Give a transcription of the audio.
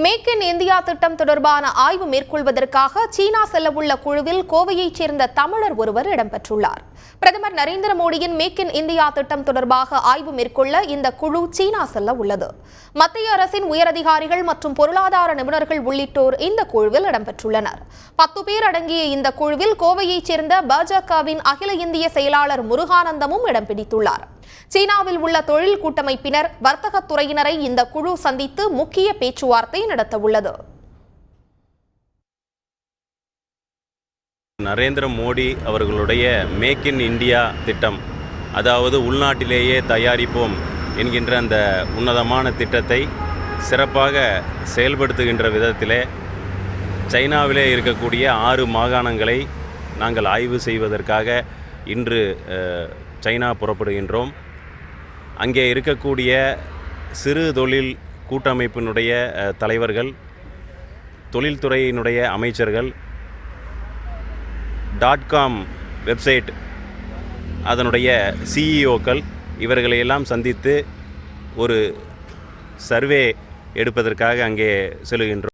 Make in India திட்டம் தொடர்பான ஆய்வு மேற்கொள்வதற்காக சீனா செல்லவுள்ள குழுவில் கோவையைச் சேர்ந்த தமிழர் ஒருவர் இடம்பெற்றுள்ளார். பிரதமர் நரேந்திர மோடியின் மேக் இன் இந்தியா திட்டம் தொடர்பாக ஆய்வு மேற்கொள்ள இந்த குழு சீனா செல்ல உள்ளது. மத்திய அரசின் உயரதிகாரிகள் மற்றும் பொருளாதார நிபுணர்கள் உள்ளிட்டோர் இந்த குழுவில் இடம்பெற்றுள்ளனர். 10 பேர் அடங்கிய இந்த குழுவில் கோவையைச் சேர்ந்த பாஜகவின் அகில இந்திய செயலாளர் முருகானந்தமும் இடம் பிடித்துள்ளார். சீனாவில் உள்ள தொழில் கூட்டமைப்பினர், வர்த்தகத் துறையினரை இந்த குழு சந்தித்து முக்கிய பேச்சுவார்த்தை நடத்த உள்ளது. நரேந்திர மோடி அவர்களுடைய மேக் இன் இந்தியா திட்டம், அதாவது உள்நாட்டிலேயே தயாரிப்போம் என்கின்ற அந்த உன்னதமான திட்டத்தை சிறப்பாக செயல்படுத்துகின்ற விதத்திலே சைனாவிலே இருக்கக்கூடிய 6 மாகாணங்களை நாங்கள் ஆய்வு செய்வதற்காக இன்று சைனா புறப்படுகின்றோம். அங்கே இருக்கக்கூடிய சிறு தொழில் கூட்டமைப்பினுடைய தலைவர்கள், தொழில்துறையினுடைய அமைச்சர்கள், .com வெப்சைட் அதனுடைய சிஇஓக்கள் இவர்களையெல்லாம் சந்தித்து ஒரு சர்வே எடுப்பதற்காக அங்கே செல்கின்றோம்.